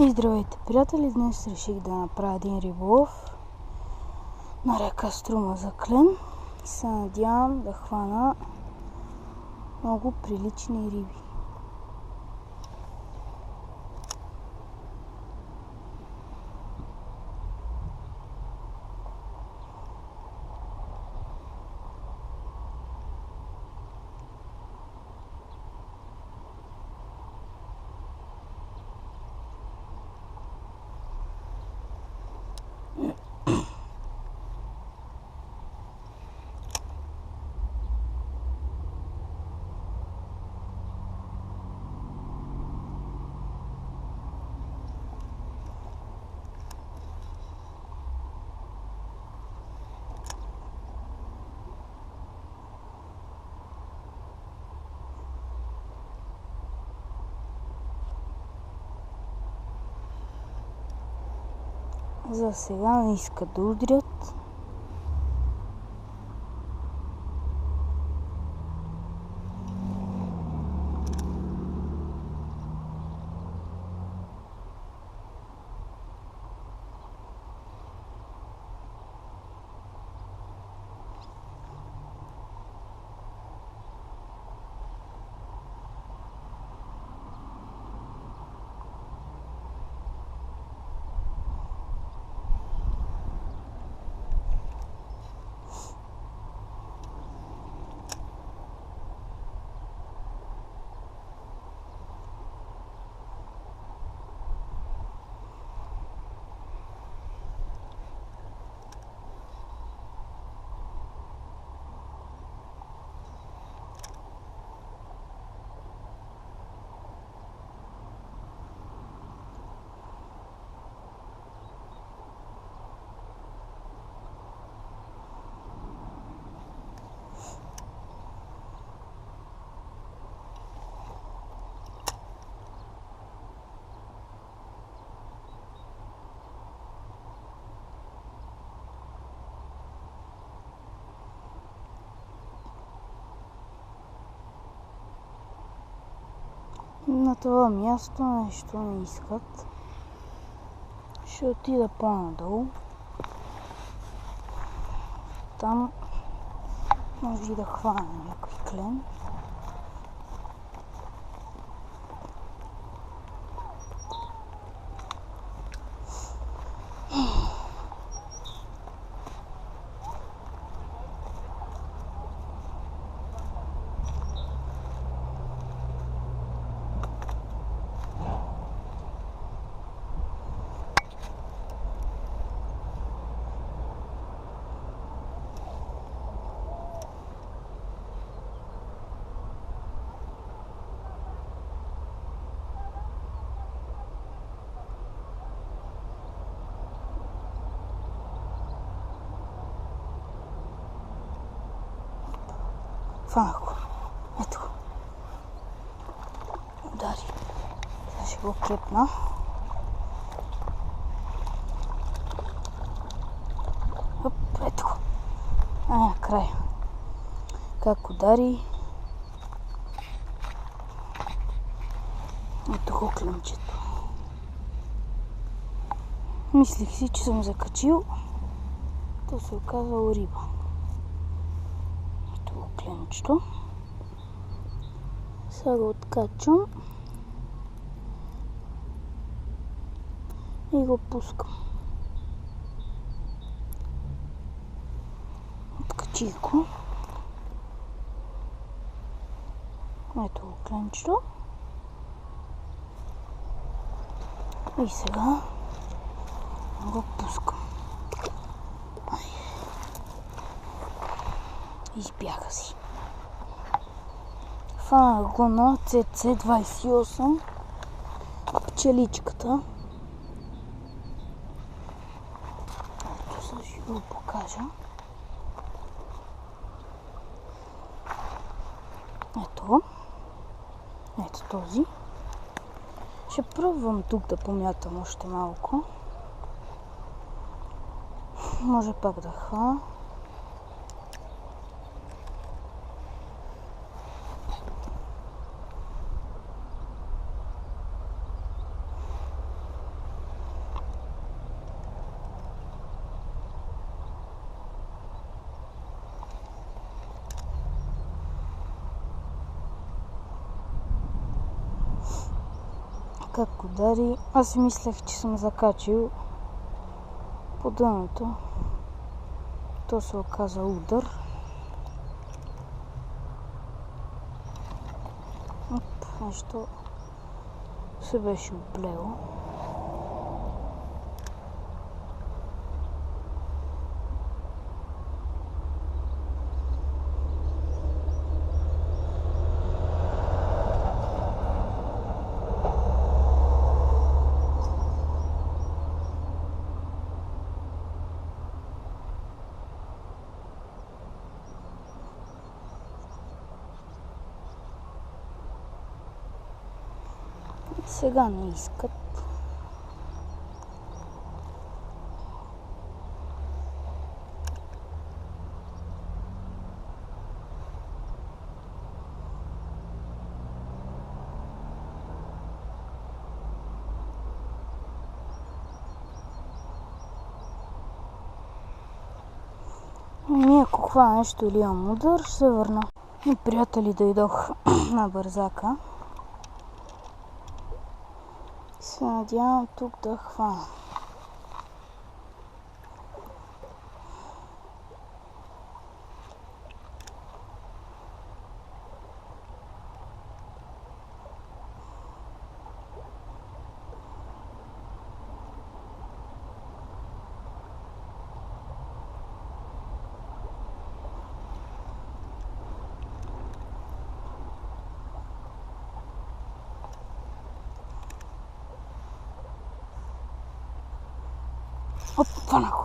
И здравейте, приятели! Днес реших да направя един риболов на река Струма за клен. Се надявам да хвана много прилични риби. За сега не искат да удрят. На това място нещо не искат. Ще отида по-надолу. Там може и да хвана някой клен. Фанах го. Ето го. Удари. Сега ще го кепна. Оп, ето го. Накрая. Как удари. Ето го клемчето. Мислих си, че съм закачил. То се оказало риба. Клемчето. Сега го откачвам и го пускам. Откачих го. Ето го клемчето. И сега го пускам. Избяга си. Фанах го на CC28 пчеличката. Ето сега ще го покажа. Ето. Ето този. Ще пробвам тук да помятам още малко. Може пак да хвана. как удари. Аз си мислех, че съм закачил по дъното. То се оказа удар. Нещо се беше облело. Сега не искат. Ние ако хвана нещо или имам удар, ще се върна. И приятели дойдох на бързака. Се надявам тук да хвана. Оп, хвана го.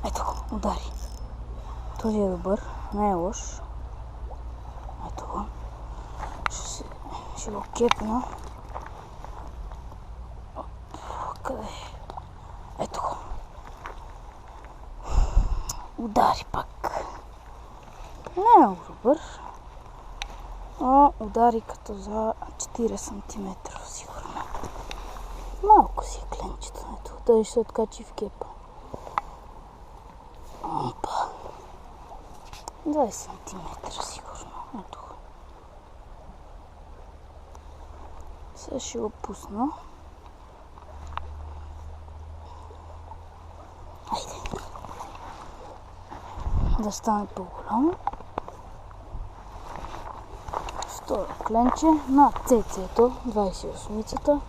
Ето го, удари. Този е добър, не е лош. Ето го. Ще го кепна. Оп, къде е? Ето го. Удари пак. Не е много добър. Но удари като за 4 см сигурно. Малко си е кленчето. Ето, той ще се откачи в кепа. Опа. 20 см сигурно. Ето го. Сега ще го пусна. Айде. Да стане по-голямо. Второ кленче на CC-то, 28-цата.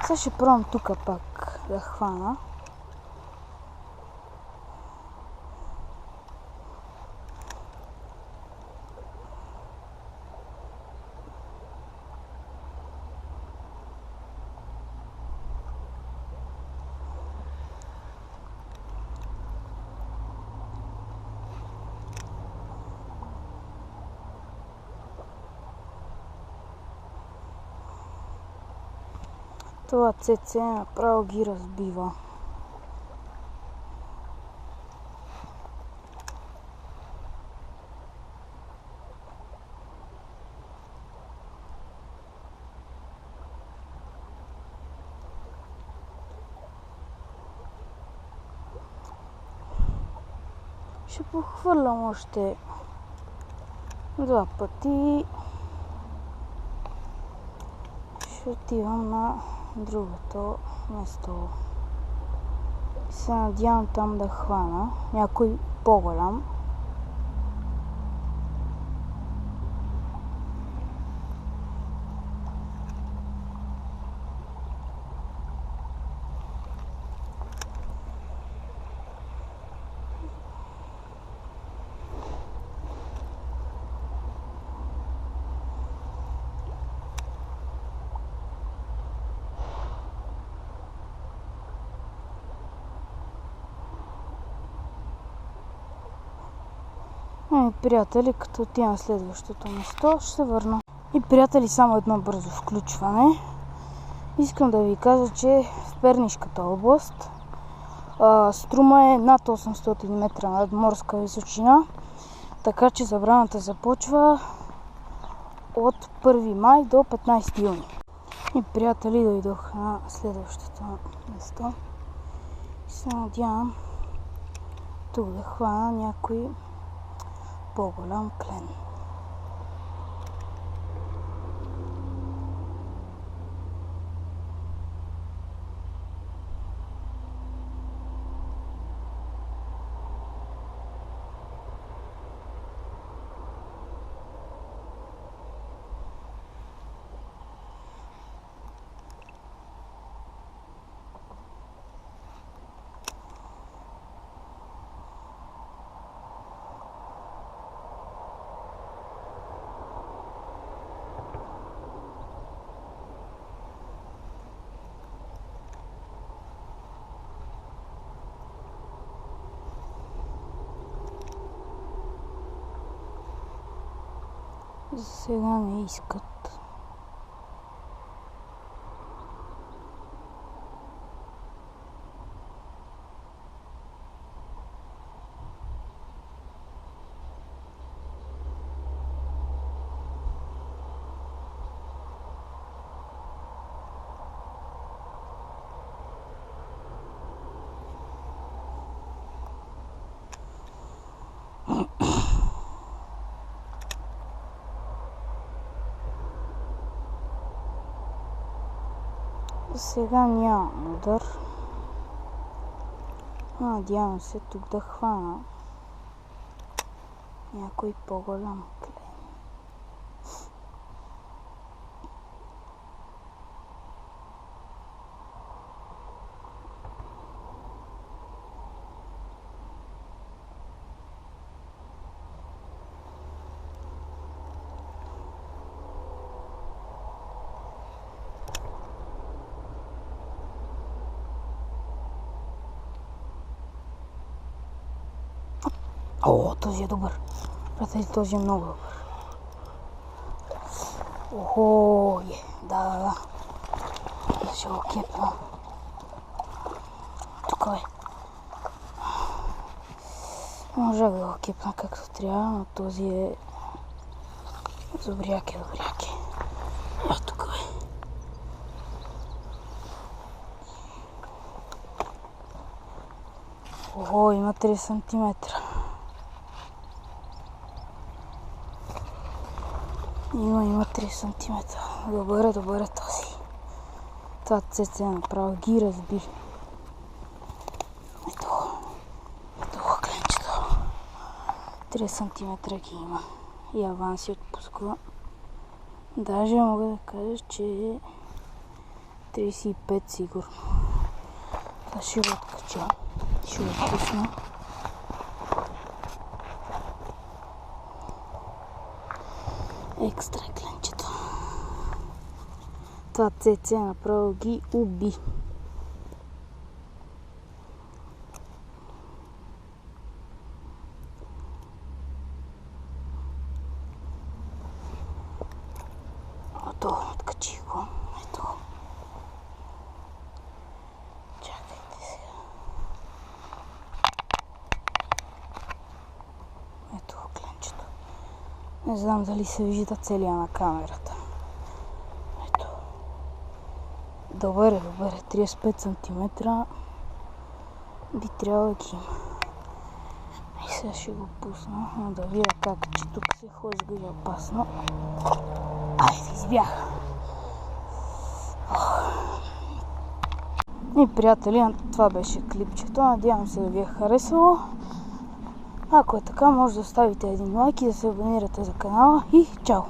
Сега ще пробвам тук пак да хвана. Това CC направо ги разбива. Ще похвърлям още 2 пъти. Ще отивам на другото место. Се надявам там да хвана някой по-голям. Приятели, като отивам на следващото место, ще се върна. И приятели, само едно бързо включване. Искам да ви кажа, че в Пернишката област Струма е над 800 метра над морска височина, така че забраната започва от 1 май до 15 юни. И приятели, дойдох на следващото место. И се надявам тук да хвана някой по-голям клен. За сега не искат. Сега нямам удар. Надявам се тук да хвана някой по-голям клен. О, този е добър. Приятели, този е много добър. Охо, да. Ще го кепна. Тук е. Можах да го кепна както трябва, но този е добряк. А тук е. Охо, има 3 сантиметра. Има 3 сантиметра. Добър е този. Това цец е направо ги разби. Ето го кленчето. 3 сантиметра ги има. И аванси отпусква. Даже мога да кажа, че е 35 сигурно. Това ще го откача. Ще го отпусна. Екстра кленчето. Това ЦЦ направо ги уби. Ето, откачих го. Ето. Чакайте сега. Ето го кленчето. Не знам дали се вижда целия на камерата. Ето. Добър е. 35 см. Би трябвало да ги има. И сега ще го пусна, но да видя как, че тук се хлъзга и опасно. Айде, избях. И приятели, това беше клипчето. Надявам се да ви е харесало. Ако е така, може да оставите един лайк и да се абонирате за канала. И чао!